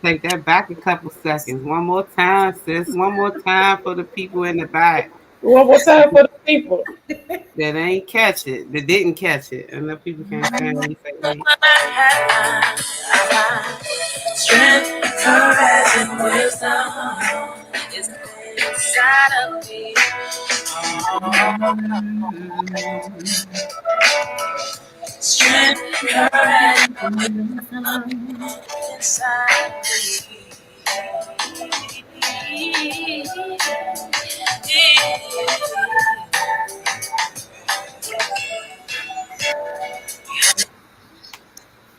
take that back a couple seconds. One more time, sis. One more time for the people in the back One more time for the people. that ain't catch it, that didn't catch it. And the people can't stand when you say, wait. Strength, courage, and wisdom is inside of me. Strength, courage, inside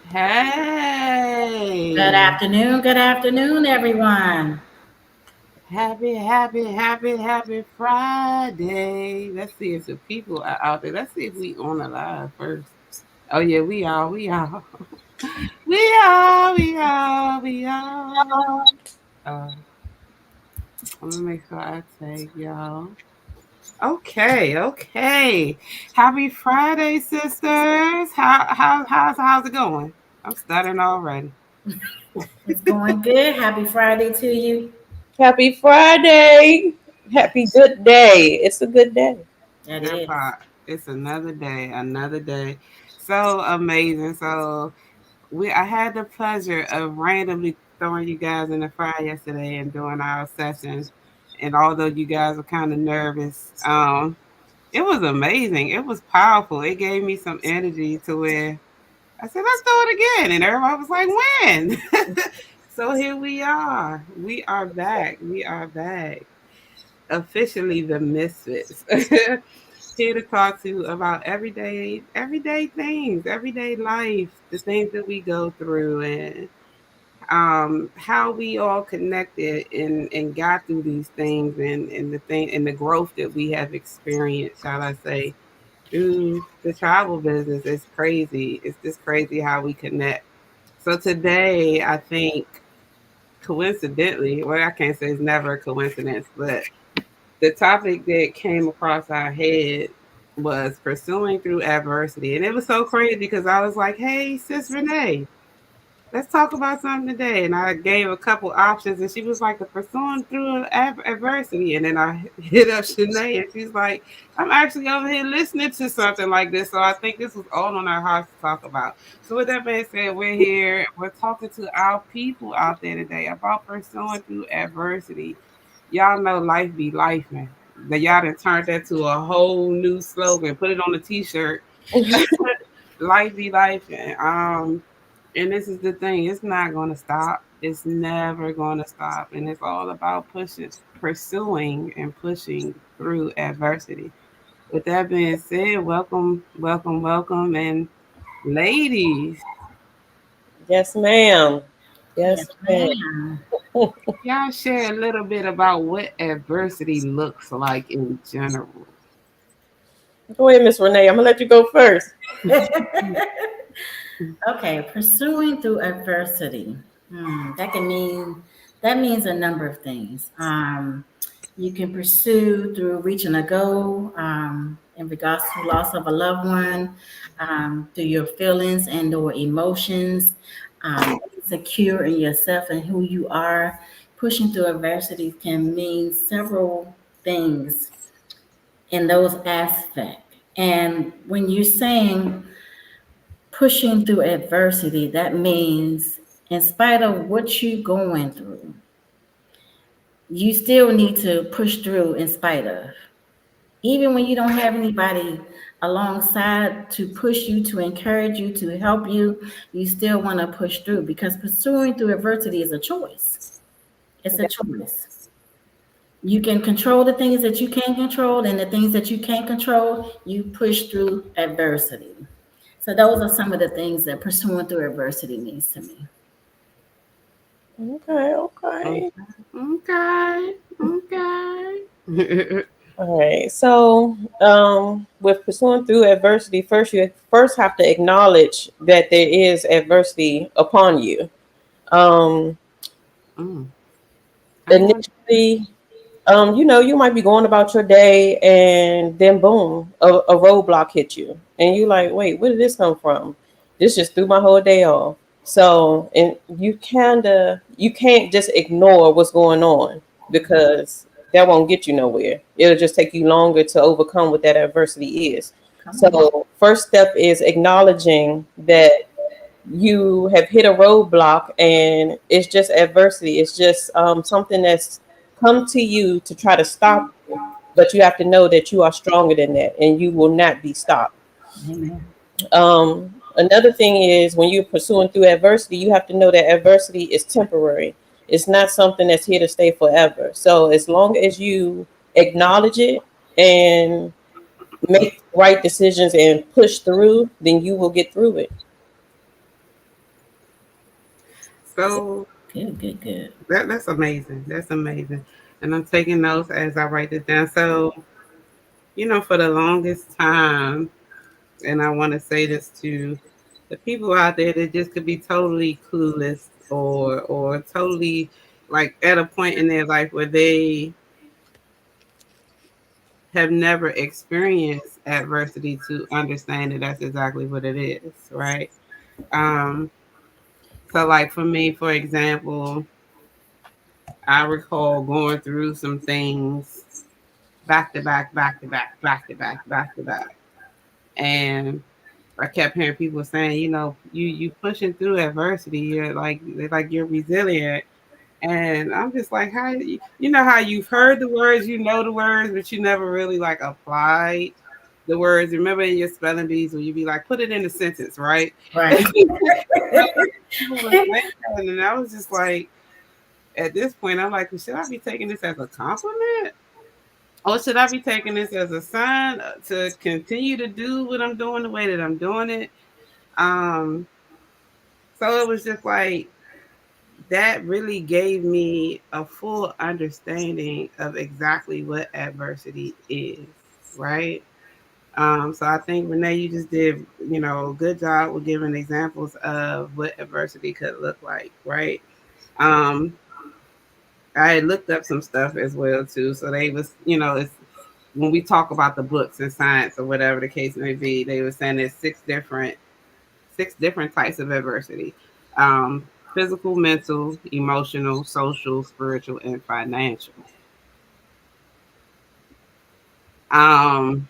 Hey, Good afternoon, everyone. happy Friday. Let's see if the people are out there. Let's see if we on the live first. Oh yeah, we are. We are. I'm gonna make sure I tag y'all. Okay. Happy Friday, sisters. How's it going? I'm stuttering already. It's going good. Happy Friday to you. Happy Friday. Happy good day. It's a good day. That That is. part. It's another day. So amazing. So I had the pleasure of randomly throwing you guys in the fire yesterday and doing our sessions. And although you guys were kind of nervous, it was amazing. It was powerful. It gave me some energy to where I said, let's do it again. And everybody was like, when? So here we are. We are back. We are back. Officially the Misfits. Here to talk to you about everyday things, everyday life, the things that we go through, and how we all connected and got through these things, and the thing and the growth that we have experienced, shall I say, through the travel business. It's crazy. It's just crazy how we connect. So today, I think coincidentally, well, I can't say it's never a coincidence, but the topic that came across our head was pursuing through adversity. And it was so crazy because I was like, hey, sis Renee, let's talk about something today. And I gave a couple options, and she was like, the pursuing through adversity. And then I hit up Shanae, and she's like, I'm actually over here listening to something like this. So I think this was all on our hearts to talk about. So with that being said, we're here. We're talking to our people out there today about pursuing through adversity. Y'all know life be life, man. That y'all done turned that to a whole new slogan. Put it on a t-shirt. Life be life. And this is the thing, it's not gonna stop. It's never gonna stop. And it's all about pursuing and pushing through adversity. With that being said, welcome, and ladies, Yes, ma'am. Yes, Yes, ma'am. ma'am. y'all share a little bit about what adversity looks like in general. Go ahead, Miss Renee. I'm gonna let you go first. Okay, pursuing through adversity. That means a number of things. You can pursue through reaching a goal, in regards to loss of a loved one, through your feelings and or emotions, secure in yourself and who you are. Pushing through adversity can mean several things in those aspects. And when you're saying pushing through adversity, that means in spite of what you're going through, you still need to push through in spite of. Even when you don't have anybody alongside to push you, to encourage you, to help you, you still want to push through because pursuing through adversity is a choice. It's a choice. You can control the things that you can control, and the things that you can't control, you push through adversity. So those are some of the things that pursuing through adversity means to me. Okay, Okay. okay. Okay. All right. So, with pursuing through adversity, first you first have to acknowledge that there is adversity upon you. Um, Mm. I want. initially, you might be going about your day, and then boom, a roadblock hit you, and you like, wait, where did this come from? This just threw my whole day off. So, and you can't just ignore what's going on, because that won't get you nowhere. It'll just take you longer to overcome what that adversity is. Come on. So, first step is acknowledging that you have hit a roadblock, and it's just adversity. It's just something that's come to you to try to stop you. But you have to know that you are stronger than that, and you will not be stopped. Amen. Another thing is, when you're pursuing through adversity, you have to know that adversity is temporary. It's not something that's here to stay forever. So as long as you acknowledge it and make right decisions and push through, then you will get through it. So Good, good, good. that's amazing. That's amazing. And I'm taking notes as I write it down. So, for the longest time, and I want to say this to the people out there that just could be totally clueless, or totally like at a point in their life where they have never experienced adversity to understand that that's exactly what it is, right? Um, so like for me, for example, I recall going through some things back to back, back to back, back to back, back to back. And I kept hearing people saying, you pushing through adversity. You're like they're like you're resilient. And I'm just like, how you know how you've heard the words, you know the words, but you never really like applied the words. Remember in your spelling bees when you be like, put it in a sentence, right? Right. People were saying that, and I was just like, at this point, I'm like, well, should I be taking this as a compliment? Or should I be taking this as a sign to continue to do what I'm doing the way that I'm doing it? Um, so it was just like that really gave me a full understanding of exactly what adversity is, right? So I think Renee, you just did, a good job with giving examples of what adversity could look like, right? Um, I had looked up some stuff as well too. So they was, it's when we talk about the books and science or whatever the case may be, they were saying there's six different types of adversity. Physical, mental, emotional, social, spiritual, and financial. Um,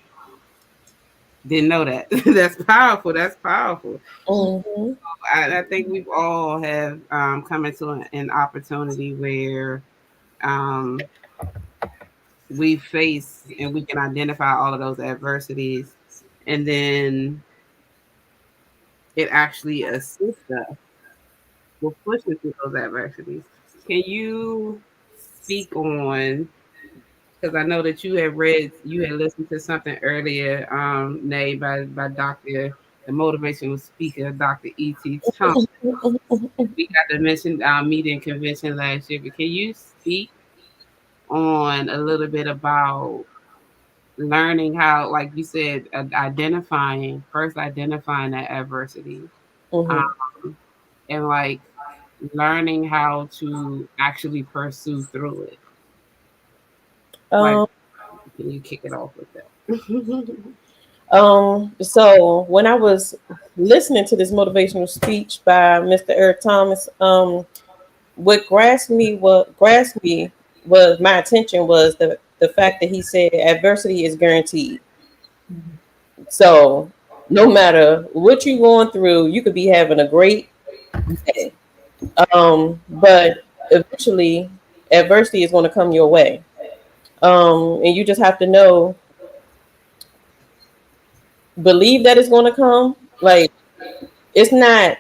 didn't know that. That's powerful. That's powerful. Mm-hmm. I think we've all have come into an opportunity where um, we face and we can identify all of those adversities, and then it actually assists us with pushing through those adversities. Can you speak on, because I know that you had listened to something earlier, Nay, by Dr. the motivational speaker, Dr. E.T. Thompson. We got to mention our meeting convention last year, but can you speak on a little bit about learning how, like you said, identifying that adversity, Mm-hmm. um, and like learning how to actually pursue through it? Like, Um, can you kick it off with that? so when I was listening to this motivational speech by Mr. Eric Thomas, what grasped me was my attention was the fact that he said adversity is guaranteed. So no matter what you're going through, you could be having a great day. But eventually adversity is going to come your way. And you just have to know, believe that it's going to come. Like, it's not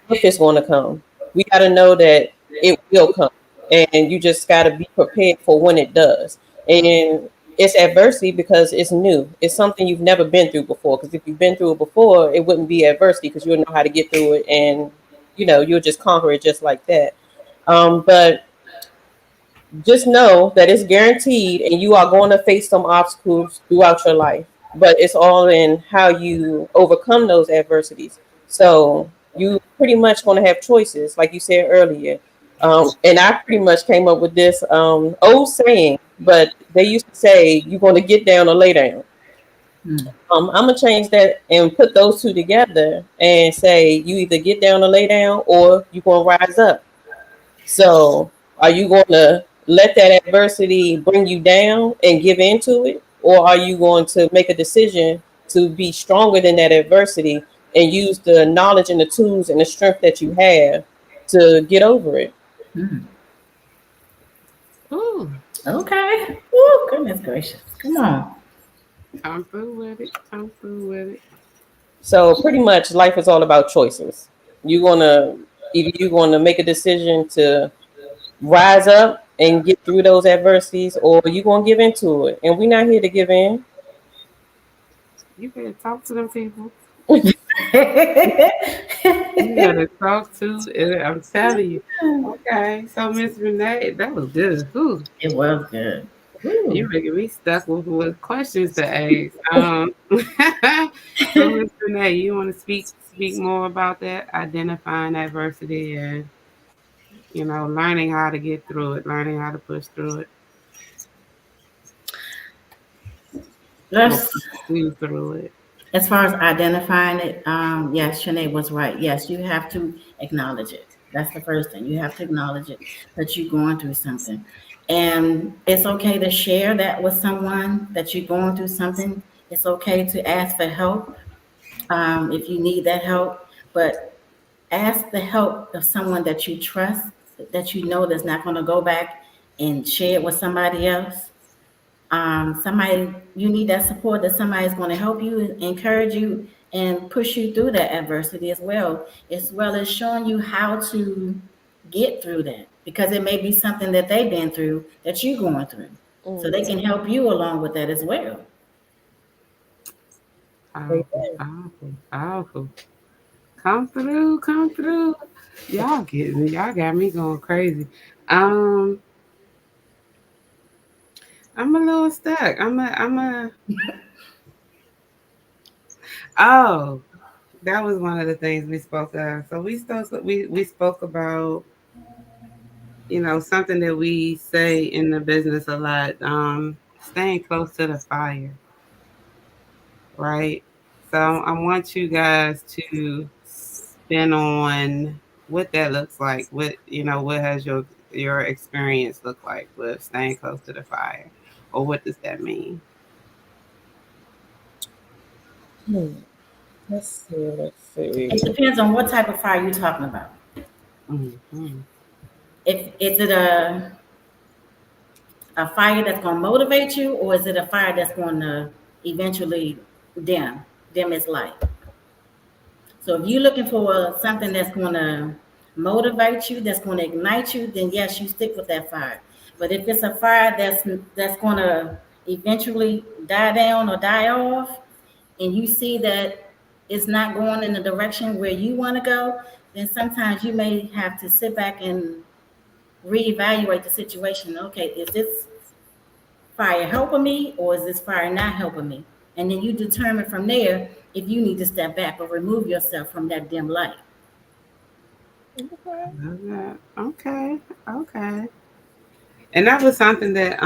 if it's going to come. We got to know that it will come, and you just got to be prepared for when it does. And it's adversity because it's new. It's something you've never been through before. Because if you've been through it before, it wouldn't be adversity, because you'll know how to get through it, and you'll just conquer it just like that. But just know that it's guaranteed, and you are going to face some obstacles throughout your life, but it's all in how you overcome those adversities. So you pretty much going to have choices, like you said earlier. And I pretty much came up with this old saying, but they used to say, you're going to get down or lay down. Mm. I'm gonna change that and put those two together and say you either get down or lay down, or you gonna rise up. So, are you going to let that adversity bring you down and give into it, or are you going to make a decision to be stronger than that adversity and use the knowledge and the tools and the strength that you have to get over it? Mm. Ooh, Okay. Oh, goodness gracious. Come on. come through with it. Come through with it. So, pretty much, life is all about choices. You're gonna either you're going to make a decision to rise up and get through those adversities, or you're going to give into it. And we're not here to give in. You better talk to them people. It You gotta talk to. I'm telling you. Okay, so Miss Renee, that was good. Ooh, was good. you Ooh. making me stuck with questions to ask. So Miss Renee, you want to speak more about that, identifying adversity and learning how to get through it, learning how to push through it, or Let's, pursue through it. as far as identifying it, yes, Shanae was right. Yes, you have to acknowledge it. That's the first thing. You have to acknowledge it that you're going through something. And it's okay to share that with someone that you're going through something. It's okay to ask for help if you need that help. But ask the help of someone that you trust, that you know that's not going to go back and share it with somebody else. Somebody, you need that support, that somebody's going to help you, encourage you, and push you through that adversity as well as showing you how to get through that, because it may be something that they've been through that you're going through, so they Mm. can help you along with that as well. Powerful, powerful, powerful. Come through, come through. Y'all got me going crazy. Um, I'm a little stuck. Oh, that was one of the things we spoke of. So we spoke about, something that we say in the business a lot, staying close to the fire, right? So I want you guys to spin on what that looks like. What has your experience look like with staying close to the fire, or what does that mean? Hmm. Let's see. Let's It see. depends on what type of fire you're talking about. Mm-hmm. If is it a fire that's going to motivate you, or is it a fire that's going to eventually dim its light? So if you're looking for something that's going to motivate you, that's going to ignite you, then yes, you stick with that fire. But if it's a fire that's going to eventually die down or die off, and you see that it's not going in the direction where you want to go, then sometimes you may have to sit back and reevaluate the situation. Okay, is this fire helping me, or is this fire not helping me? And then you determine from there if you need to step back or remove yourself from that dim light. Okay. Love that. Okay, okay. And that was something that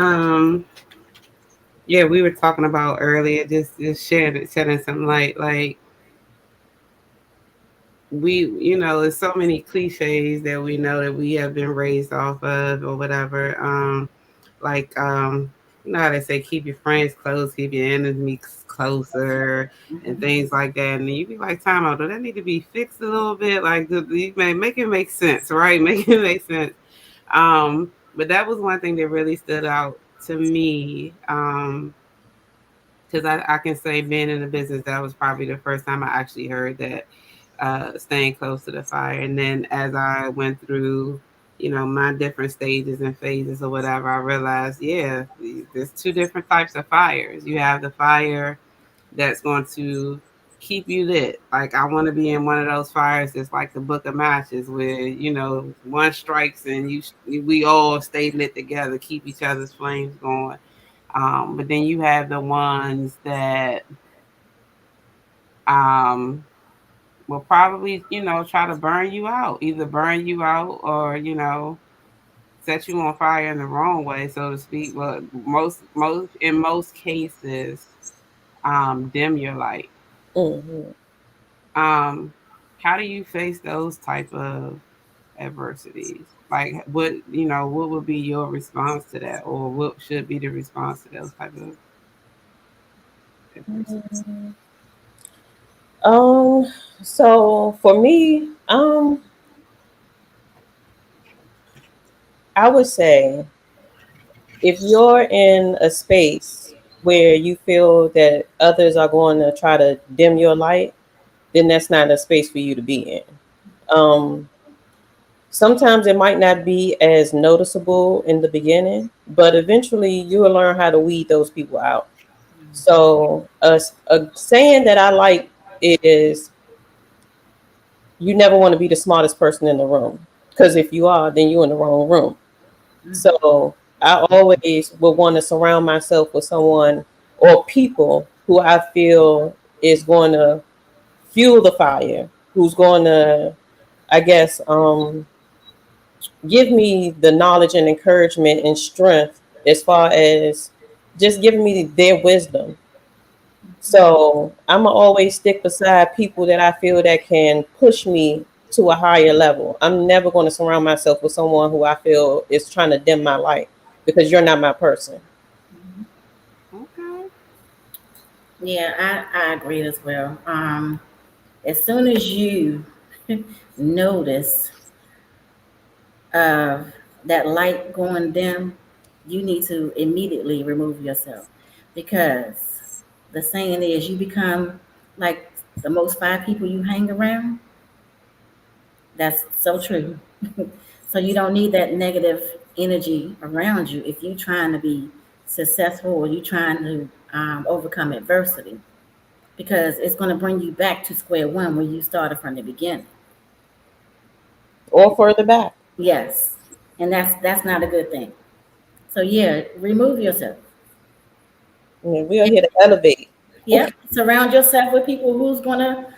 yeah, we were talking about earlier, just shedding some light. Like, there's so many cliches that we know that we have been raised off of or whatever. Like, how they say, keep your friends close, keep your enemies closer, and Mhm. things like that. And you be like, time out, do that need to be fixed a little bit? Like, you may make it make sense, right? Make it make sense. But that was one thing that really stood out to me. Because I can say, being in the business, that was probably the first time I actually heard that, staying close to the fire. And then as I went through, my different stages and phases or whatever, I realized, yeah, there's two different types of fires. You have the fire that's going to keep you lit. Like, I want to be in one of those fires that's like the Book of Matches, where one strikes and we all stay lit together, keep each other's flames going. But then you have the ones that um, will probably, try to burn you out, either burn you out or, set you on fire in the wrong way, so to speak. But in most cases, dim your light. Mm-hmm. Um, how do you face those type of adversities? Like, what would be your response to that, or what should be the response to those type of adversities? Um, so for me, I would say if you're in a space where you feel that others are going to try to dim your light, then that's not a space for you to be in. Um, Sometimes it might not be as noticeable in the beginning, but eventually you will learn how to weed those people out. So, a saying that I like is you never want to be the smartest person in the room, because if you are, then you're in the wrong room. So, I always would want to surround myself with someone or people who I feel is going to fuel the fire, who's going to, I guess, give me the knowledge and encouragement and strength as far as just giving me their wisdom. So I'm gonna always stick beside people that I feel that can push me to a higher level. I'm never going to surround myself with someone who I feel is trying to dim my light, because you're not my person. Okay. Yeah, I agree as well. As soon as you notice uh, that light going dim, you need to immediately remove yourself, because the saying is you become like the most five people you hang around. That's so true. So you don't need that negative energy around you if you're trying to be successful or you're trying to overcome adversity, because it's going to bring you back to square one where you started from the beginning. Or further back. Yes, and that's not a good thing. So yeah, remove yourself. Yeah, we are here to elevate. Yep, surround yourself with people who's gonna,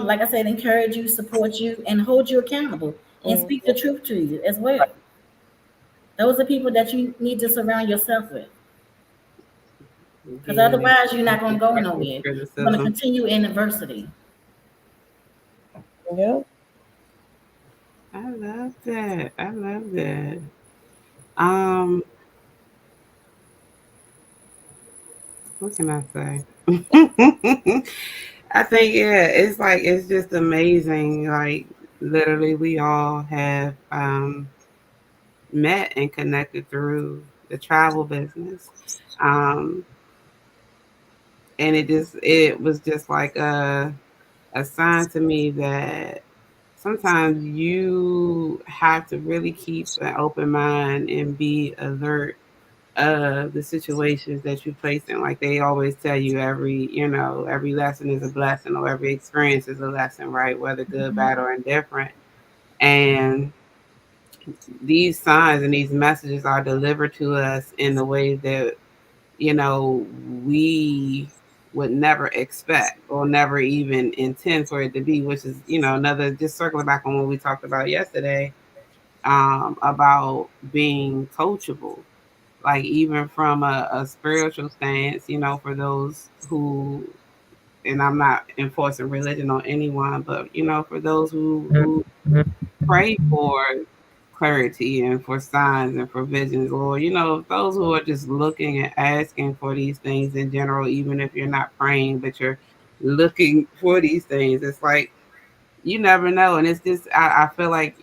like I said, encourage you, support you, and hold you accountable, and Mm, speak the truth to you as well. Those are people that you need to surround yourself with, because Giving it otherwise you're not gonna go constructive nowhere. You're gonna criticism. continue in adversity. yeah. I love that. I love that. Um, what can I say? I think yeah, it's just amazing. Like literally, we all have met and connected through the travel business, um, and it was just like a sign to me that sometimes you have to really keep an open mind and be alert of the situations that you place in. Like they always tell you, every lesson is a blessing, or every experience is a lesson, right? Whether good, bad, or indifferent. And these signs and these messages are delivered to us in the ways that, you know, we would never expect or never even intend for it to be, which is, another, just circling back on what we talked about yesterday, about being coachable, like even from a spiritual stance, for those who, and I'm not enforcing religion on anyone, but for those who pray for clarity and for signs and for visions, or those who are just looking and asking for these things in general, even if you're not praying, but you're looking for these things. It's like you never know, and it's just I feel like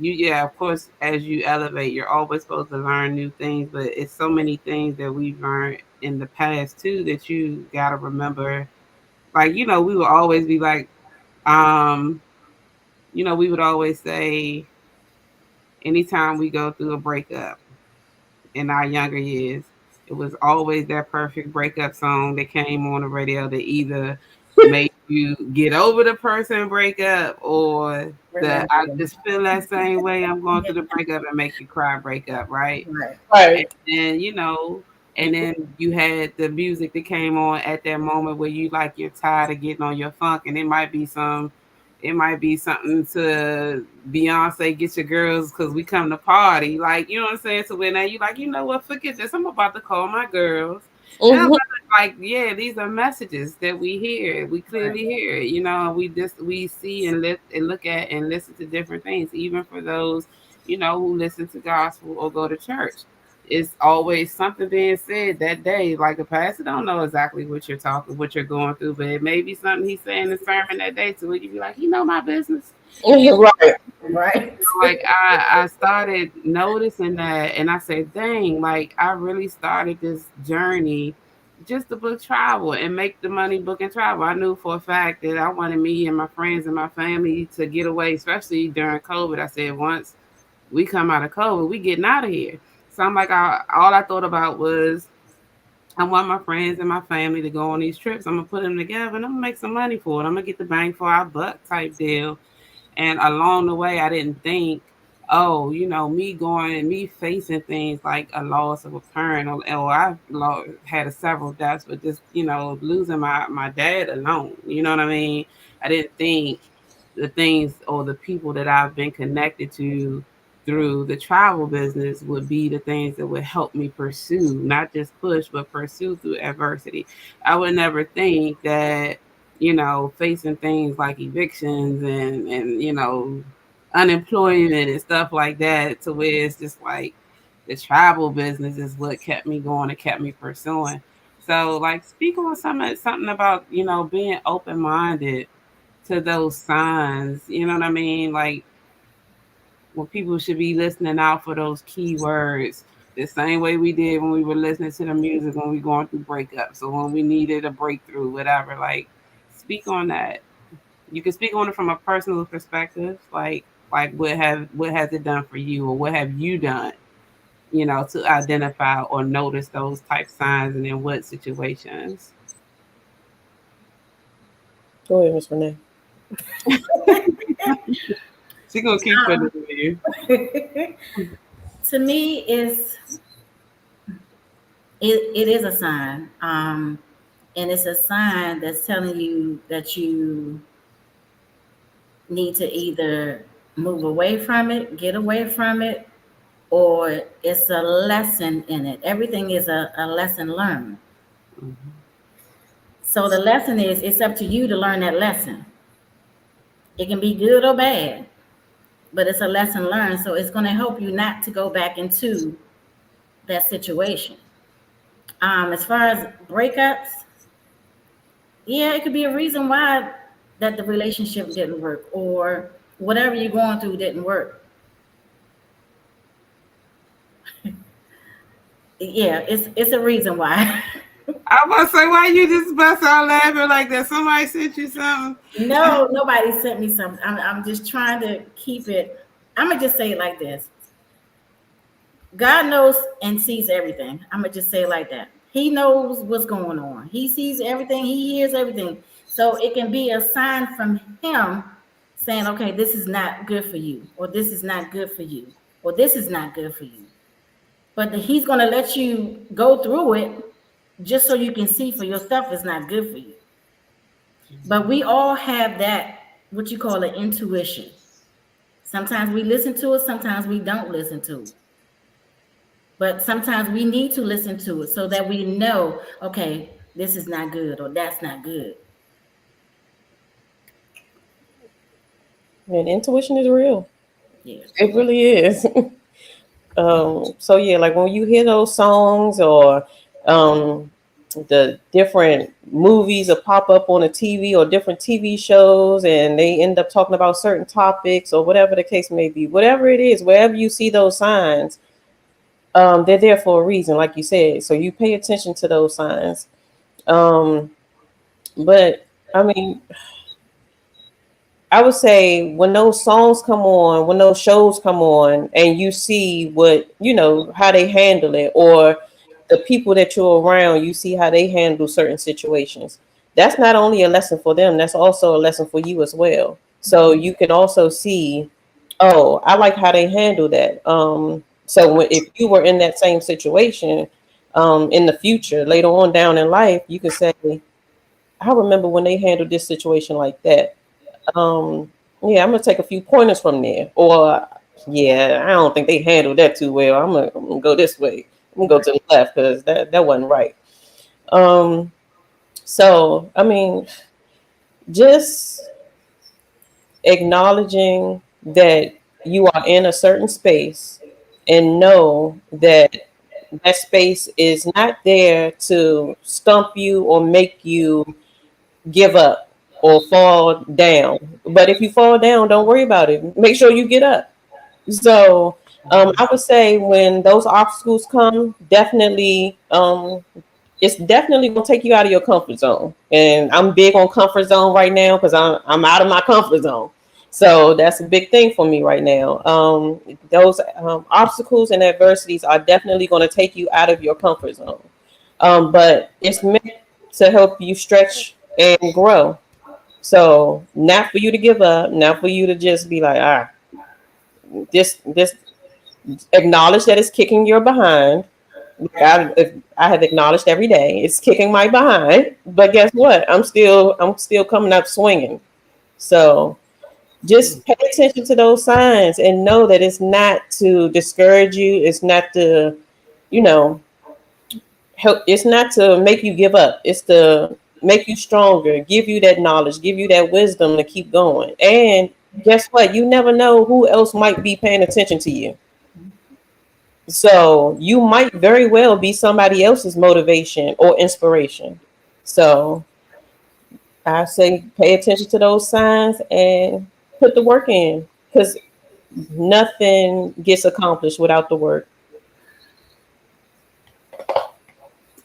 yeah, of course, as you elevate, you're always supposed to learn new things, but it's so many things that we've learned in the past too that you got to remember. Like, we will always be like, um we would always say, anytime we go through a breakup in our younger years, it was always that perfect breakup song that came on the radio that either made you get over the person breakup, or the Remember I them. just feel that same way I'm going through the breakup and make you cry breakup, right? Right. And Right. then, and then you had the music that came on at that moment where you're tired of getting on your funk, and it might be something to Beyonce, get your girls because we come to party. Like, you know what I'm saying? So when now you like, you know what, forget this. I'm about to call my girls. And I'm Hmm. about like, yeah, these are messages that we hear. We clearly hear it, and we see and look at and listen to different things, even for those, who listen to gospel or go to church. It's always something being said that day. Like a pastor don't know exactly what you're going through, but it may be something he's saying in the sermon that day to it. You be like, he know my business. Right. Right. Like I started noticing that, and I said, dang, like I really started this journey just to book travel and make the money booking travel. I knew for a fact that I wanted me and my friends and my family to get away, especially during COVID. I said, once we come out of COVID, we getting out of here. So I'm like, all I thought about was I want my friends and my family to go on these trips. I'm gonna put them together and I'm gonna make some money for it. I'm gonna get the bang for our buck type deal. And along the way, I didn't think, oh, me going and me facing things like a loss of a parent, or had several deaths, but just, losing my dad alone. You know what I mean? I didn't think the things or the people that I've been connected to through the travel business would be the things that would help me pursue, not just push, but pursue through adversity. I would never think that, facing things like evictions and unemployment and stuff like that, to where it's just like the travel business is what kept me going and kept me pursuing. So, like, speak on something about being open minded to those signs. You know what I mean? Like, when people should be listening out for those keywords, the same way we did when we were listening to the music when we going through breakups or when we needed a breakthrough, whatever. Like, speak on that. You can speak on it from a personal perspective, like what has it done for you, or what have you done, to identify or notice those type signs, and in what situations. Go ahead, Miss Renee. She gonna keep putting it with you. To me, it is a sign, and it's a sign that's telling you that you need to either move away from it, get away from it, or it's a lesson in it. Everything is a lesson learned. Mhm. So the lesson is, it's up to you to learn that lesson. It can be good or bad, but it's a lesson learned. So it's going to help you not to go back into that situation. As far as breakups, yeah, it could be a reason why that the relationship didn't work, or whatever you're going through didn't work. Yeah, it's a reason why. I was say, why you just bust out laughing like that? Somebody sent you something. No, nobody sent me something. I'm just trying to keep it. I'm gonna just say it like this. God knows and sees everything. I'm gonna just say it like that. He knows what's going on. He sees everything. He hears everything. So it can be a sign from him saying, okay, this is not good for you, or this is not good for you, or this is not good for you. But he's gonna let you go through it just so you can see for yourself it's not good for you. But we all have that, what you call an intuition. Sometimes we listen to it, sometimes we don't listen to it. But sometimes we need to listen to it so that we know, okay, this is not good or that's not good. And intuition is real. Yeah. It really is. So yeah, like when you hear those songs, or the different movies that pop up on the TV, or different TV shows, and they end up talking about certain topics or whatever the case may be, whatever it is, wherever you see those signs, they're there for a reason, like you said. So you pay attention to those signs. But I mean, I would say when those songs come on, when those shows come on, and you see how they handle it, or the people that you're around, you see how they handle certain situations. That's not only a lesson for them, that's also a lesson for you as well. So you can also see, oh, I like how they handle that. So if you were in that same situation, in the future, later on down in life, you can say, I remember when they handled this situation like that. Yeah, I'm gonna take a few pointers from there. Or yeah, I don't think they handled that too well. I'm gonna go this way. I'm gonna go to the left because that wasn't right. Um, so I mean, just acknowledging that you are in a certain space and know that that space is not there to stump you or make you give up or fall down. But if you fall down, don't worry about it. Make sure you get up. So I would say when those obstacles come, definitely it's definitely gonna take you out of your comfort zone. And I'm big on comfort zone right now because I'm out of my comfort zone. So that's a big thing for me right now. Those obstacles and adversities are definitely going to take you out of your comfort zone. But it's meant to help you stretch and grow. So not for you to give up, not for you to just be like, this acknowledge that it's kicking your behind. I have acknowledged every day it's kicking my behind, but guess what? I'm still coming up swinging. So just pay attention to those signs and know that it's not to discourage you. It's not to, you know, help. It's not to make you give up. It's to make you stronger, give you that knowledge, give you that wisdom to keep going. And guess what? You never know who else might be paying attention to you. So you might very well be somebody else's motivation or inspiration. So I say pay attention to those signs and put the work in because nothing gets accomplished without the work.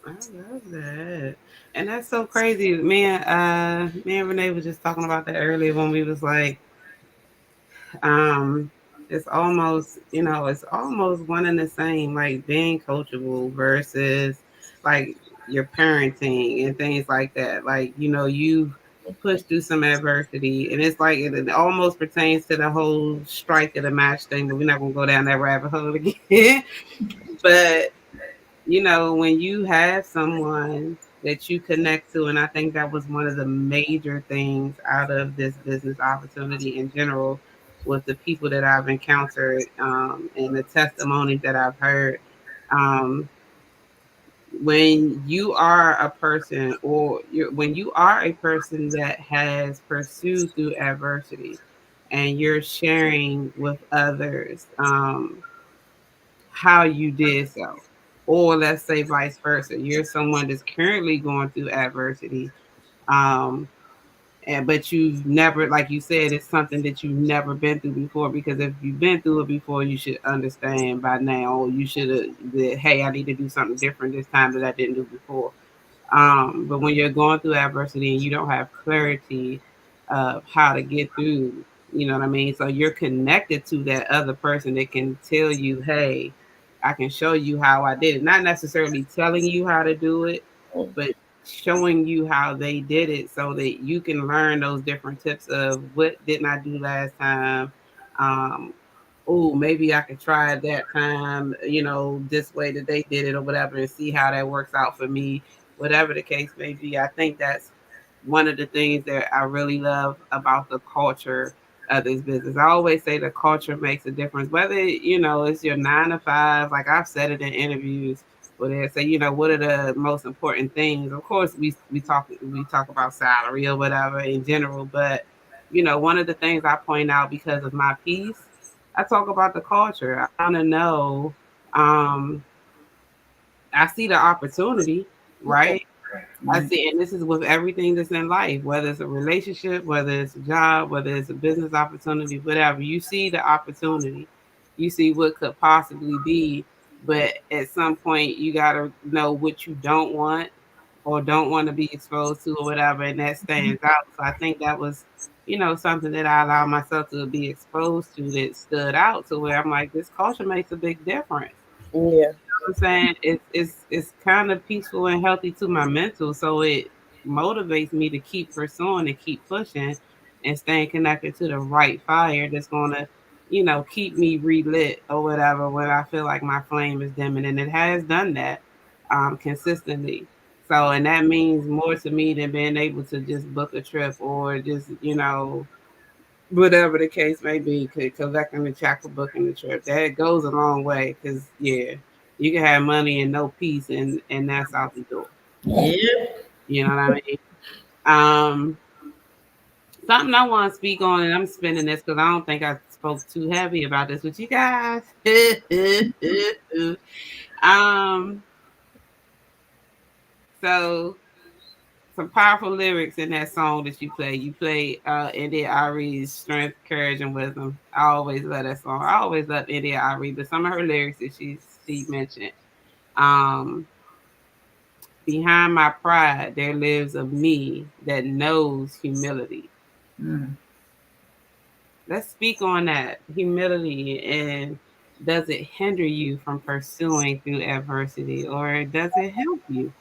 I love that. And that's so crazy. Me and Renee was just talking about that earlier when we was like, um, it's almost, it's almost one and the same, like being coachable versus like your parenting and things like that. Like, you push through some adversity and it's like it almost pertains to the whole strike of the match thing, but we're not gonna go down that rabbit hole again. But when you have someone that you connect to, and I think that was one of the major things out of this business opportunity in general, with the people that I've encountered and the testimonies that I've heard. Um, when you are a person, or when you are a person that has pursued through adversity, and you're sharing with others. How you did so. Or let's say vice versa. You're someone that's currently going through adversity. Um, but you've never, like you said, it's something that you've never been through before. Because if you've been through it before, you should understand by now. Or you should have that, hey, I need to do something different this time that I didn't do before. But when you're going through adversity and you don't have clarity of how to get through, you know what I mean? So you're connected to that other person that can tell you, hey, I can show you how I did it. Not necessarily telling you how to do it, but showing you how they did it so that you can learn those different tips of what didn't I do last time. Um, oh, maybe I could try it that time, this way that they did it or whatever, and see how that works out for me, whatever the case may be. I think that's one of the things that I really love about the culture of this business. I always say the culture makes a difference, whether, it's your 9 to 5, like I've said it in interviews where they say, what are the most important things? Of course, we talk about salary or whatever in general, but one of the things I point out because of my piece, I talk about the culture. I want to know. Um, I see the opportunity, right? I see, and this is with everything that's in life, whether it's a relationship, whether it's a job, whether it's a business opportunity, whatever. You see the opportunity, you see what could possibly be, but at some point, you got to know what you don't want or don't want to be exposed to or whatever, and that stands out. So I think that was, something that I allowed myself to be exposed to that stood out to where I'm like, this culture makes a big difference. Yeah. I'm saying it's kind of peaceful and healthy to my mental, so it motivates me to keep pursuing and keep pushing and staying connected to the right fire that's gonna, keep me relit or whatever when I feel like my flame is dimming, and it has done that consistently. So, and that means more to me than being able to just book a trip or just, whatever the case may be, collecting the check for booking the trip. That goes a long way because, yeah, you can have money and no peace, and that's out the door. Yep. You know what I mean? Um, Something I want to speak on, and I'm spinning this because I don't think I spoke too heavy about this with you guys. um, so some powerful lyrics in that song that you play. You play India Ari's "Strength, Courage, and Wisdom." I always love that song. I always love India Ari, but some of her lyrics that she mentioned. Um, Behind my pride, there lives a me that knows humility. Mm. Let's speak on that humility, and does it hinder you from pursuing through adversity, or does it help you?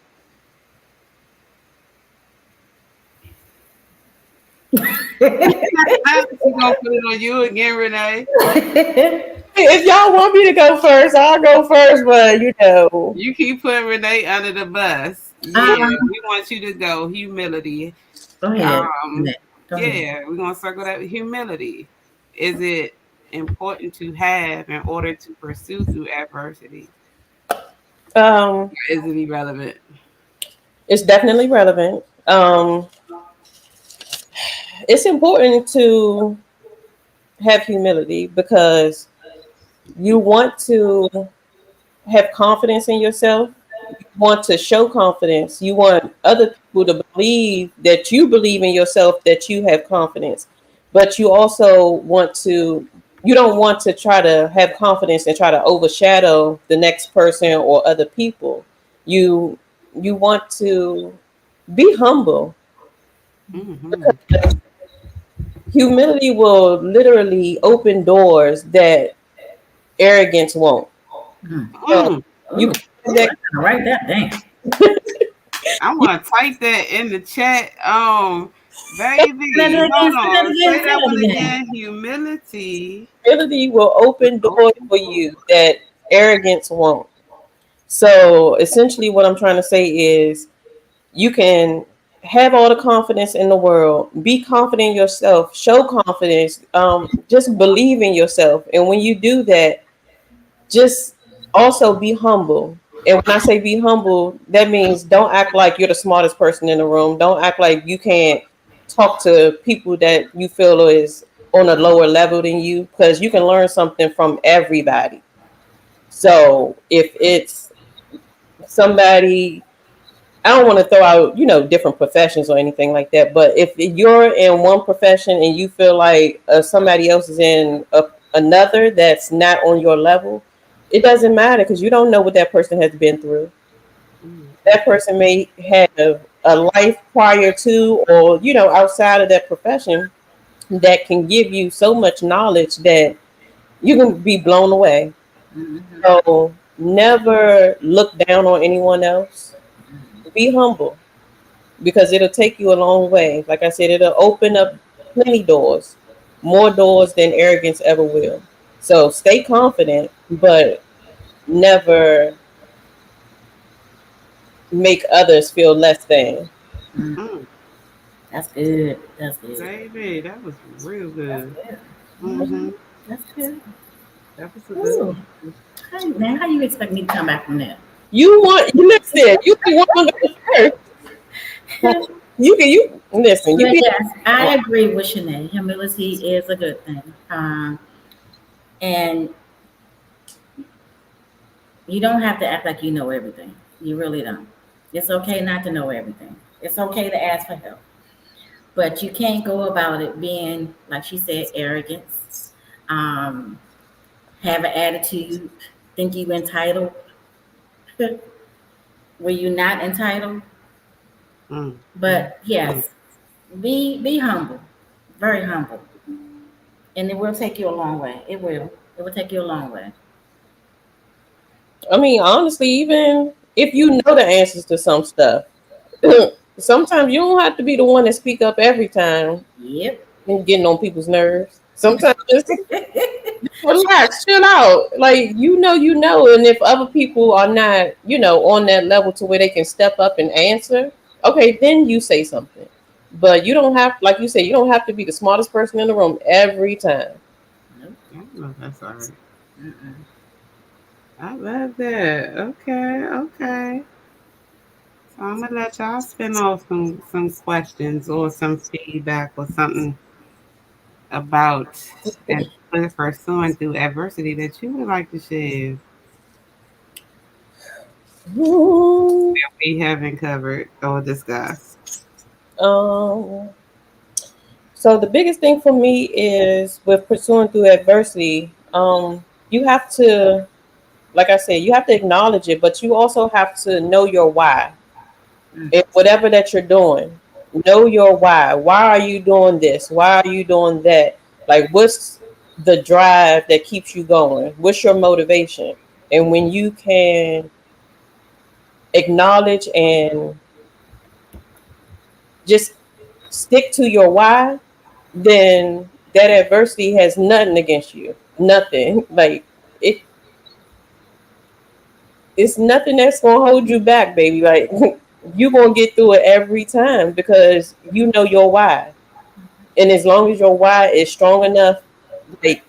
She gonna put it on you again, Renee. If y'all want me to go first, I'll go first. But You keep putting Renee under the bus. Yeah, um, we want you to go. Humility. Go ahead. Um, Annette. Go ahead. yeah, we're gonna circle that with humility. Is it important to have in order to pursue through adversity? um, Or is it irrelevant? it's definitely relevant. It's important to have humility because you want to have confidence in yourself. You want to show confidence. You want other people to believe that you believe in yourself, that you have confidence. But you also want to, you don't want to try to have confidence and try to overshadow the next person or other people. You you want to be humble. Hmm. Humility will literally open doors that arrogance won't. Mm. So Mm. you Oh, can have oh, that. I gotta write that down. I want to type that in the chat. Say that Baby, again. hold Say that on. again. Say Say that that one again. again. Humility. Humility will open doors Open for door. you that arrogance won't. So essentially, what I'm trying to say is you can have all the confidence in the world, be confident in yourself, show confidence, just believe in yourself. And when you do that, just also be humble. And when I say be humble, that means don't act like you're the smartest person in the room. Don't act like you can't talk to people that you feel is on a lower level than you, because you can learn something from everybody. So if it's somebody, I don't want to throw out, different professions or anything like that, but if you're in one profession and you feel like somebody else is in another that's not on your level, it doesn't matter because you don't know what that person has been through. That Mm-hmm. person may have a life prior to or, outside of that profession that can give you so much knowledge that you can be blown away. Mm-hmm. So never look down on anyone else. Be humble because it'll take you a long way. Like I said, it'll open up plenty doors, more doors than arrogance ever will. So stay confident, but never make others feel less than. Mm. Mm. That's good. That's good. Baby, that was real That's good. good. Mm-hmm. That's good. That was a good Ooh. one. How you expect me to come back from that? You listen. You can want to go first. You listen. You But be. yes, I agree with Shanae. Humility is a good thing. And you don't have to act like you know everything. You really don't. It's okay not to know everything. It's okay to ask for help. But you can't go about it being, like she said, arrogance, um, have an attitude, think you entitled, were you not entitled? Mm, mm, But mm. yes, be humble, very humble, and it will take you a long way. It will. It will take you a long way. I mean, honestly, even if you know the answers to some stuff, sometimes you don't have to be the one to speak up every time Yep. and getting on people's nerves. Sometimes just relax, chill out. Like and if other people are not, on that level to where they can step up and answer, okay, then you say something. But you don't have, like you said, you don't have to be the smartest person in the room every time. Nope. I don't know if that's all right. Mm-mm. I love that. Okay, okay. I'm gonna let y'all spin off some questions or some feedback or something about and pursuing through adversity that you would like to share Hmm. we haven't covered or discussed. Um, so the biggest thing for me is with pursuing through adversity, you have to, like I said, you have to acknowledge it, but you also have to know your why. Mm. In whatever that you're doing, know your why. Why are you doing this? Why are you doing that? Like, what's the drive that keeps you going? What's your motivation? And when you can acknowledge and just stick to your why, then that adversity has nothing against you. Nothing. Like, it it's nothing that's gonna hold you back, baby. Like, you gonna get through it every time because you know your why. And as long as your why is strong enough, like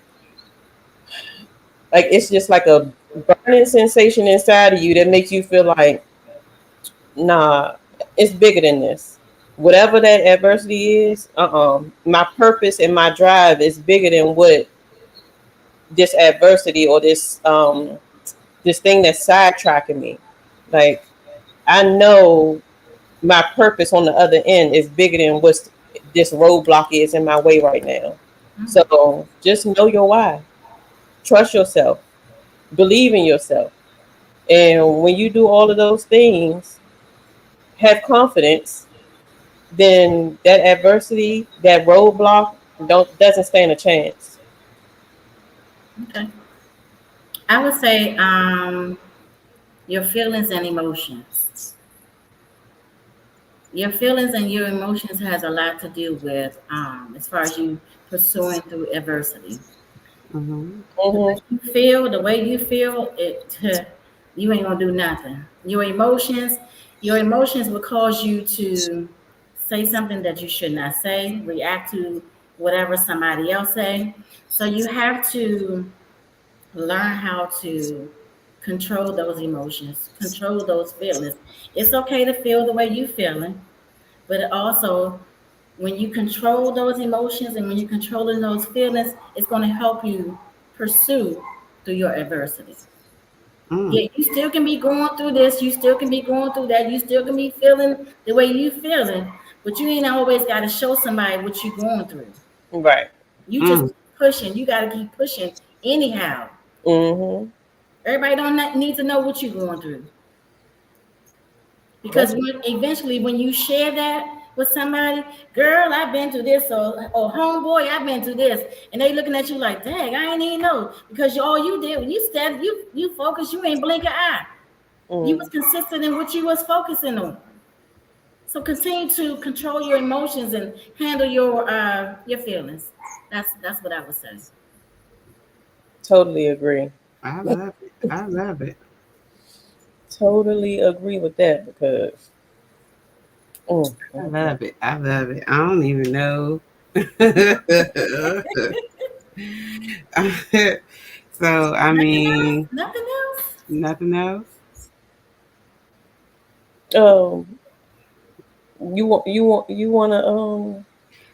like it's just like a burning sensation inside of you that makes you feel like, nah, it's bigger than this. Whatever that adversity is, my purpose and my drive is bigger than what this adversity or this thing that's sidetracking me. Like, I know my purpose on the other end is bigger than what's this roadblock is in my way right now. So just know your why. Trust yourself. Believe in yourself. And when you do all of those things, have confidence, then that adversity, that roadblock don't doesn't stand a chance. Okay. I would say your feelings and emotions. Your feelings and your emotions has a lot to do with as far as you pursuing through adversity. Mm-hmm. Hmm. The way you feel, it you ain't gonna do nothing. Your emotions will cause you to say something that you should not say, react to whatever somebody else say. So you have to learn how to control those emotions, control those feelings. It's okay to feel the way you feeling, but also when you control those emotions and when you're controlling those feelings, it's going to help you pursue through your adversity. Mm. Yeah, you still can be going through this, you still can be going through that, you still can be feeling the way you feeling, but you ain't always got to show somebody what you're going through. Right. You just Mm. keep pushing. You got to keep pushing anyhow. Hmm. Everybody don't need to know what you're going through. Because That's eventually, when you share that with somebody, girl, I've been through this, or homeboy, I've been through this, and they looking at you like, dang, I ain't even know because all you did when you said you focused, you ain't blink an eye. You was mm, consistent in what you was focusing on. So continue to control your emotions and handle your feelings. That's what I would say. totally agree. I love it. I love it. Totally agree with that because mm, I mm, mm. love it. I love it. I don't even know. So I Nothing else. mean, Nothing else. nothing else. um you wanna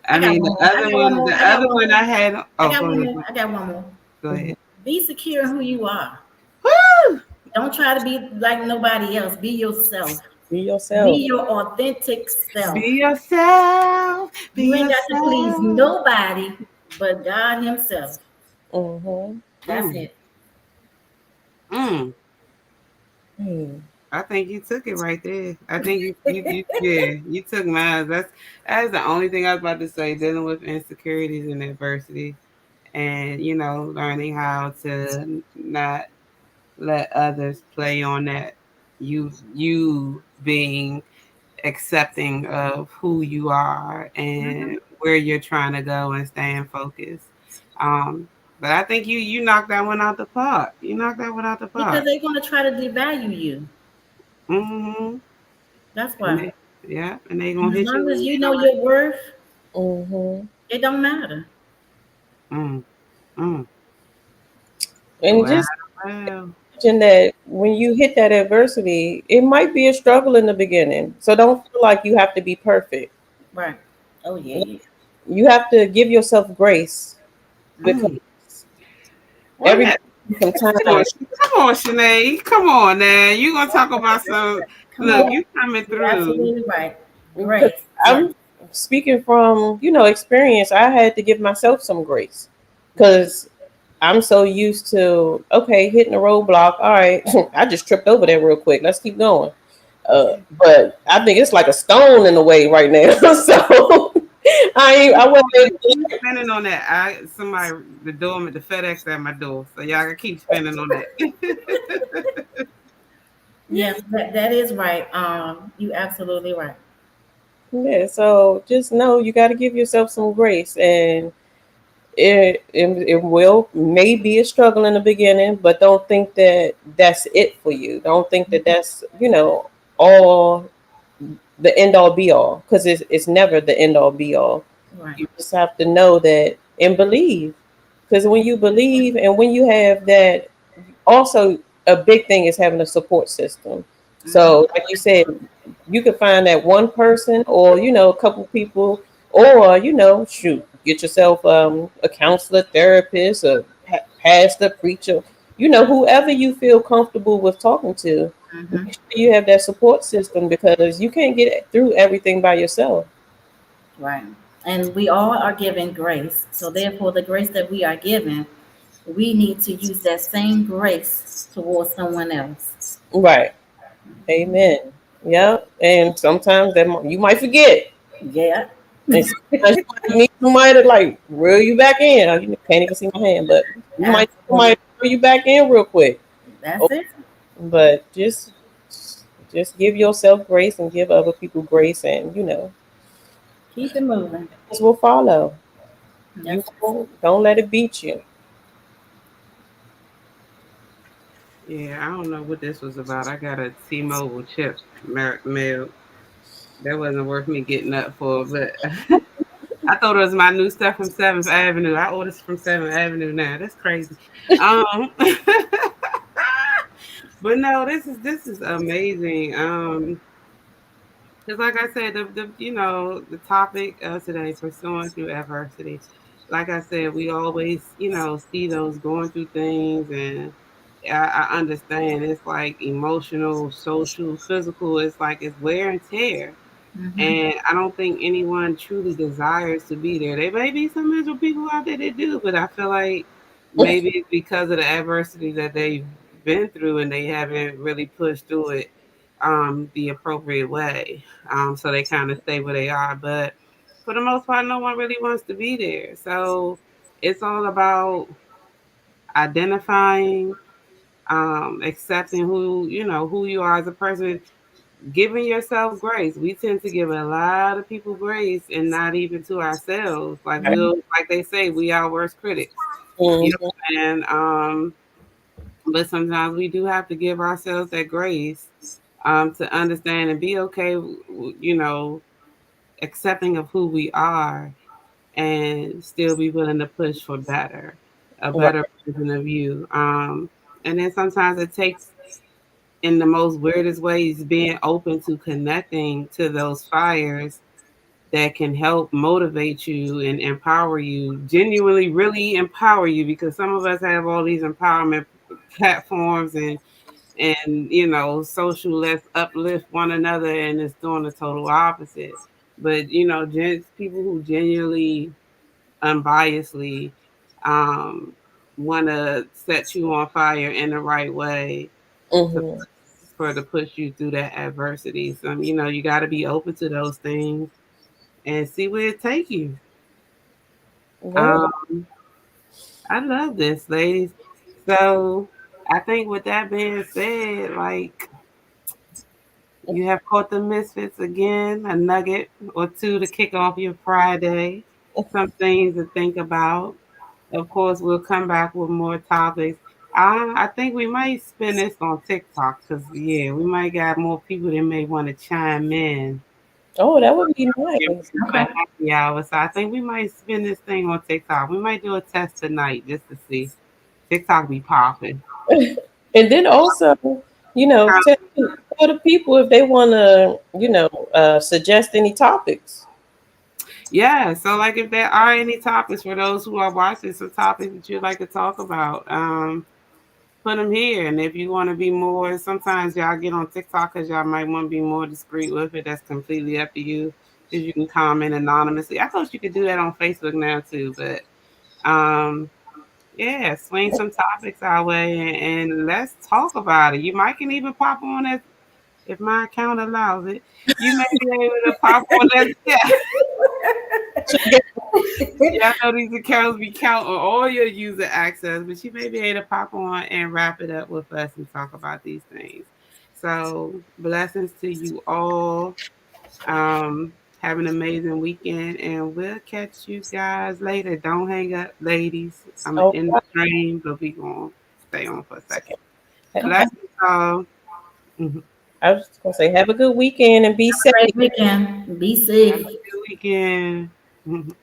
I I got mean, one more. I got one more. the I got other one one more. I had. I Oh, got go one ahead. more. I got one more. Go mhm, ahead. Be secure in who you are. Woo! Don't try to be like nobody else. Be yourself. be Be yourself. your authentic self. Be yourself. Be You ain't got to please yourself. nobody but God Himself. Mm-hmm. That's Mm, it. mm. Mm. I think you took it right there. I think yeah, you took mine. That's the only thing I was about to say. Dealing with insecurities and adversity, and learning how to not let others play on that. You being accepting of who you are and Mhm. where you're trying to go and staying focused. Um, but I think you knocked that one out the park. You knocked that one out the Because park. they're gonna try to devalue you. Mm-hmm. That's And why. yeah, and they gonna And as hit you long when as you you know know your worth, Mm-hmm. it don't matter. it. Mm, mm. And Wow, just wow. mentioned that when you hit that adversity, it might be a struggle in the beginning. So don't feel like you have to be perfect. Right. Oh yeah, yeah. You have to give yourself grace because Mm. Well, everybody yeah. some Come on, time. come on, Sinead. Come on now. You gonna talk about some Come look, on. you coming You're through. absolutely right. Because Grace. Yes. I'm speaking from, experience. I had to give myself some grace because I'm so used to, okay, hitting a roadblock. All right, I just tripped over there real quick. Let's keep going. But I think it's like a stone in the way right now. So I wasn't able Keep to. spending on that. The door at the FedEx at my door. So y'all gotta keep spending on that. Yes, that is right. You absolutely right. Yeah, so just know you got to give yourself some grace, and it will may be a struggle in the beginning, but don't think that that's it for you. Don't think that that's all the end all be all, because it's never the end all be all. Right. You just have to know that and believe, because when you believe and when you have that, also a big thing is having a support system. Mhm. So like you said, you could find that one person, or a couple people, or shoot, get yourself a counselor, therapist, a pastor, preacher, whoever you feel comfortable with talking to. Hmm. Make sure you have that support system, because you can't get through everything by yourself. Right. And we all are given grace. So therefore, the grace that we are given, we need to use that same grace towards someone else. Right. Amen. Yeah. And sometimes you might forget. Yeah. And sometimes you might need somebody to like reel you back in. You can't even see my hand, but you might need somebody Absolutely. to reel you back in real quick. That's Oh, it. but just give yourself grace and give other people grace, and Keep it moving. this will follow. You That's don't let it beat you. Yeah, I don't know what this was about. I got a T-Mobile chip mail. That wasn't worth me getting up for, but I thought it was my new stuff from Seventh Avenue. I ordered from Seventh Avenue now. That's crazy. Um, but no, this is amazing. Because like I said, the topic of today, pursuing through adversity. Like I said, we always see those going through things, and I understand it's like emotional, social, physical. It's like it's wear and tear. hmm And I don't think anyone truly desires to be there. There may be some miserable people out there that do, but I feel like maybe it's because of the adversity that they've been through and they haven't really pushed through it the appropriate way. So they kind of stay where they are. But for the most part, no one really wants to be there. So it's all about identifying, accepting who you are as a person, giving yourself grace. We tend to give a lot of people grace and not even to ourselves. Like they say, we are worst critics. You Mhm. know, and but sometimes we do have to give ourselves that grace to understand and be okay, accepting of who we are, and still be willing to push for better, a Right. better version of you. And then sometimes it takes, in the most weirdest ways, being open to connecting to those fires that can help motivate you and empower you, genuinely really empower you, because some of us have all these empowerment platforms and social, let's uplift one another, and it's doing the total opposite. But people who genuinely, unbiasedly, um, want to set you on fire in the right way, to Hmm. to push you through that adversity. So you got to be open to those things and see where it take you. Yeah. Um, I love this, ladies. So I think with that being said, like, you have caught the misfits again, a nugget or two to kick off your Friday. Some things to think about. Of course, we'll come back with more topics. I think we might spin this on TikTok because, yeah, we might got more people that may want to chime in. Oh, that would be nice. For the okay. happy hour. So I think we might spin this thing on TikTok. We might do a test tonight just to see. TikTok be popping. And then also, tell the people if they want to, suggest any topics. Yeah, so like if there are any topics for those who are watching, some topics that you'd like to talk about, put them here. And if you want to be more, sometimes y'all get on TikTok because y'all might want to be more discreet with it. That's completely up to you. Because you can comment anonymously. I thought you could do that on Facebook now too, but yeah, swing some topics our way and let's talk about it. You might can even pop on if my account allows it. You may be able to pop on that. Yeah, I know these accounts be counting all your user access, but you may be able to pop on and wrap it up with us and talk about these things. So blessings to you all. Have an amazing weekend, and we'll catch you guys later. Don't hang up, ladies. I'm Oh, in the stream, but we gonna stay on for a second. I Blessings, all. Mhm. was just gonna say, have a good weekend and be safe. Great weekend. Be Have a safe. good weekend. Mhm.